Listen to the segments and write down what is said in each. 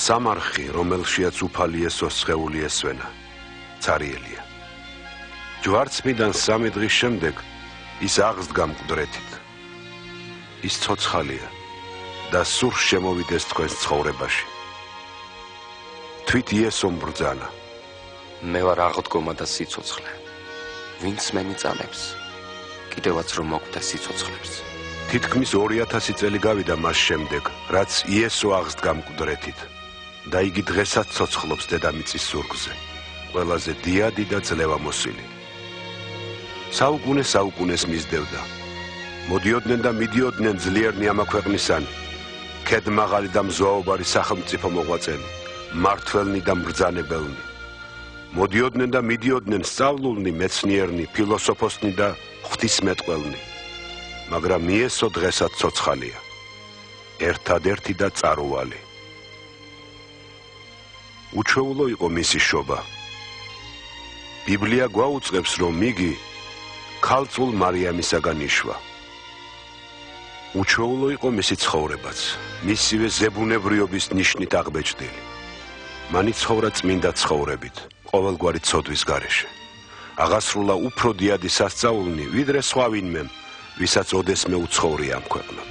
სამარხი, რომელშიაც უფალი იესოს სხეული ესვენა, ცარიელია. ჯვარცმიდან 3 დღის შემდეგ ის აღსდგა მკვდრეთით. ის ცოცხალია და სურს შემოვიდეს თქვენს ცხოვრებაში. თვით იესომ ბრძანა. მე ვარ აღდგომა და სიცოცხლე. ვინც მე მიწამებს, კიდევაც რომ მოკვდა სიცოცხლებს. თითქმის 2000 წელი გავიდა მას შემდეგ, რაც იესო აღსდგა მკვდრეთით და იგი დღესაც ცოცხლობს დედამიწის ზურგზე, ყველაზე დიადი და ძლევამოსილი. საუკუნეს მისდევდა. მოდიოდნენ და მიდიოდნენ ძლიერნი ამა ქვეყნისანი, ქედმაღალი და მზვაობარი სახელმწიფო მოღვაწენი, მმართველნი და მბრძანებელნი. მოდიოდნენ და მიდიოდნენ სწავლულნი, მეცნიერნი, ფილოსოფოსნი და ღვთისმეტყველნი. მაგრამ იესო დღესაც ცოცხალია, ერთადერთი და წარუვალი. უჩვეულო იყო მისი შობა. ბიბლია გვაუწყებს, რომ იგი ქალწულ მარიამისაგან იშვა. უჩვეულო იყო მისი ცხოვრებაც, მისივე ზებუნებრიობის ნიშნით აღბეჭდილი. მან იცხოვრა წმინდა ცხოვრებით, ყოველგვარი ცოდვის გარეშე. აღასრულა უფრო დიადი სასწაულნი, ვიდრე სხვა ვინმემ, ვისაც ოდესმე უცხოვრია ამ ქვეყნად.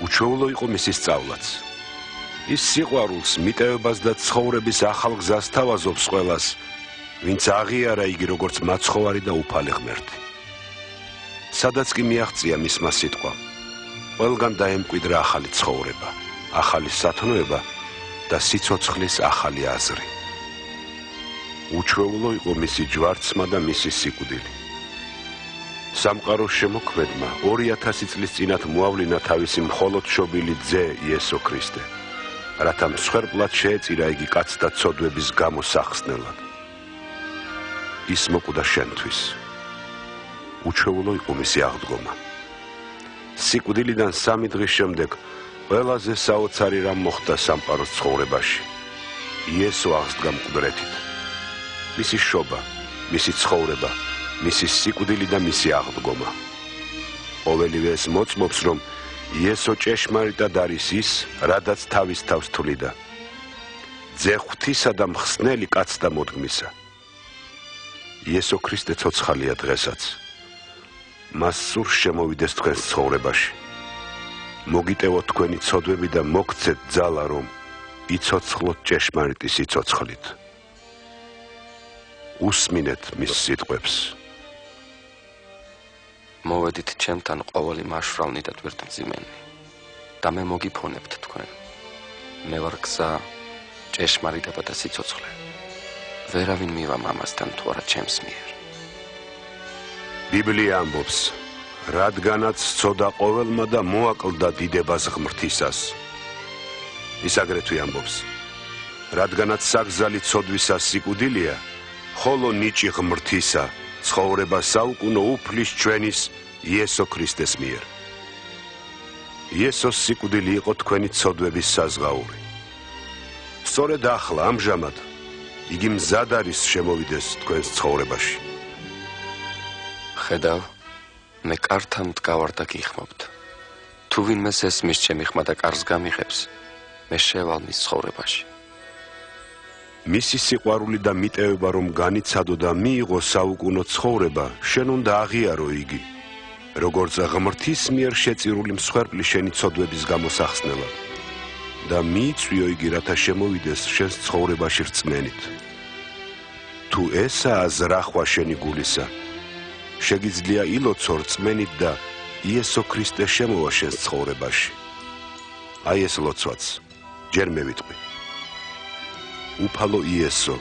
უჩვეულო იყო მისი სწავლაც. ის სიყვარულს, მიტევებას და ცხოვრების ახალ გზას თავაზობს ყველას, ვინც აღიარა იგი როგორც მაცხოვარი და უფალი ღმერთი. სადაც კი მიაღწია მისმა სიტყვამ, ყველგან დაემკვიდრა ახალი ცხოვრება, ახალი სათნოება და სიცოცხლის ახალი აზრი. უჩვეულო იყო მისი ჯვარცმა და მისი სიკვდილი. სამყაროს შემოქმედმა 2000 წლის წინათ მოავლინა თავისი მხოლოდ შობილი ძე იესო ქრისტე, რათა მსხვერპლად შეეწირა იგი კაცთა ცოდვების გამო სახსნელად. ის მოკვდა შენთვის. უჩვეულო იყო მისი აღდგომა. სიკვდილიდან 3 დღის შემდეგ ყველაზე საოცარი რამ მოხდა სამყაროს ცხოვრებაში. იესო აღსდგა მკვდრეთით. მისი შობა, მისი ცხოვრება, მისი სიკვდილი და მისი აღდგომა. ყოველივე ეს მოწმობს, რომ იესო ჭეშმარიტად არის ის, რადაც თავის თავს თვლიდა. ძე ღვთისა და მხსნელი კაცთა მოდგმისა. იესო ქრისტე ცოცხალია დღესაც. მას სურს შემოვიდეს თქვენს ცხოვრებაში. მოგიტევოთ თქვენი ცოდვები და მოგცეთ ძალა, რომ იცოცხლოთ ჭეშმარიტი სიცოცხლით. უსმინეთ მის სიტყვებს. მოვედით ჩემთან ყოველი მაშვრალნი და ტვირთმძიმენი და მე მოგიფონებთ თქვენ. მე ვარ გზა, ჭეშმარიტება და სიცოცხლე. ვერავინ მივა მამასთან თუ არა ჩემს მიერ. ბიბლია ამბობს, რადგანაც სწოდა ყოველმა და მოაკლდა დიდებას ღმრთისას. ის აგრეთვე ამბობს, რადგანაც საგზალი ცოდვისას სიკვდილია, ხოლო ნიჭი ღმრთისა ცხოვრება საუკუნო უფლის ჩვენის იესო ქრისტეს მიერ. იესოს სიკვდილი იყო თქვენი ცოდვების საზღაური. სწორედ ახლა, ამჟამად, იგი მზად არის შემოვიდეს თქვენს ცხოვრებაში. ხედავ, მე კართან მდგავარ და გიხმობთ. თუ ვინმეს ესმის ჩემი ხმა და კარს გამიღებს, მე შევალ მის ცხოვრებაში. მისი სიყვარული და მიტევება რომ განიცადო და მიიღო საუკუნო ცხოვრება, შენ უნდა აღიარო იგი, როგორც ღმრთის მიერ შეწირული მსხვერპლი შენი ცოდვების გამოსახსნელად და მიიწვიო იგი, რათა შემოვიდეს შენს ცხოვრებაში რწმენით. თუ ესაა ზრახვა შენი გულისა, შეგიძლია ილოცო რწმენით და იესო ქრისტე შემოვა შენს ცხოვრებაში. აი ეს ლოცვაც, ჯერ მე ვიტყვი. უფალო იესო,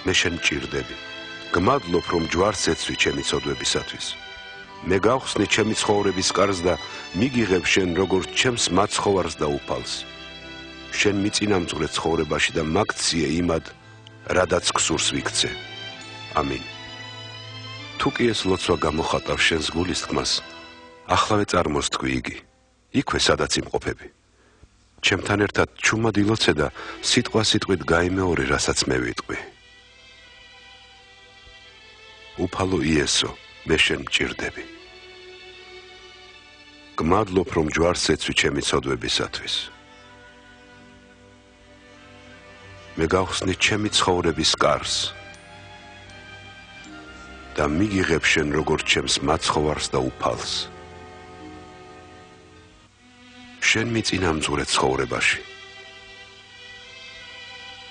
მე შენ მჭირდები. გმადლობ, რომ ჯვარს ეცვი ჩემი ცოდვებისათვის. მე გავხსნი ჩემი ცხოვრების კარს და მიგიღებ შენ როგორც ჩემს მაცხოვარს და უფალს. შენ მიწინამძღვრე ცხოვრებაში და მაგციე იმად, რადაც გსურს ვიქცე. ამინ. თუ კი ეს ლოცვა გამოხატავს შენს გულის თქმას, ახლავე წარმოსთქვი იგი, იქვე სადაც იმყოფები. ჩემთან ერთად ჩუმად ილოცე და სიტყვით გაიმეორე, რასაც მე ვიტყვი. უფალო იესო, მე შენ მჭირდები. გმადლობ, რომ ჯვარს ეცვი ჩემი ცოდვებისათვის. მე გავხსნი ჩემი ცხოვრების კარს და მიგიღებ შენ როგორც ჩემს მაცხოვარს და უფალს. შენ მიწინამძღვრე ცხოვრებაში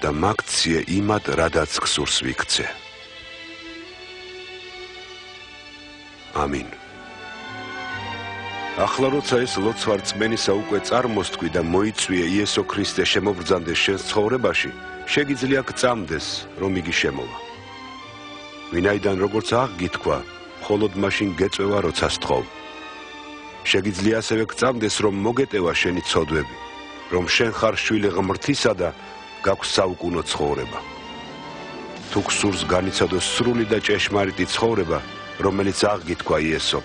და მაგციე იმად, რადაც გსურს ვიქცე. ამინ. ახლა როცა ეს ლოცვა რწმენისა უკვე წარმოსთქვი და მოიწვიე იესო ქრისტე შემობრძანდეს შენს ცხოვრებაში, შეგიძლია გწამდეს, რომ იგი შემოვა. ვინაიდან როგორც აღგითქვა, მხოლოდ მაშინ გეწევა, როცა სთხოვ. შეგიძლია ასევე გწამდეს, რომ მოგეტევა შენი ცოდვები, რომ შენ ხარ შვილი ღმრთისა და გაქვს საუკუნო ცხოვრება. თუ გსურს განიცადოს სრული და ჭეშმარიტი ცხოვრება, რომელიც აღგითქვა იესო,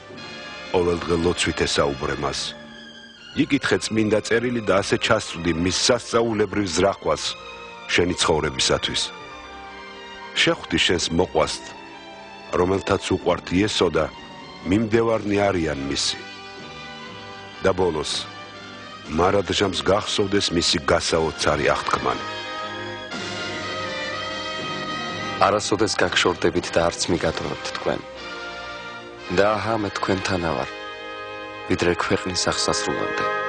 ყოველდღე ლოცვით ესაუბრე მას. იკითხე წმინდა წერილი და ასე ჩასწვდი მის სასწაულებრივ ზრახვას შენი ცხოვრებისათვის. შეხვდი შენს მოყვასთ, რომელთაც უყვართ იესო და მიმდევარნი არიან მისი. და ბოლოს, მარადჟამს გახსოვდეს მისი გასაოცარი აღთქმანი. არასოდეს გაგშორდებით და არც მიგატოვებთ თქვენ. და აჰა მე თქვენთანა ვარ, ვიდრე ქვეყნის აღსასრულამდე.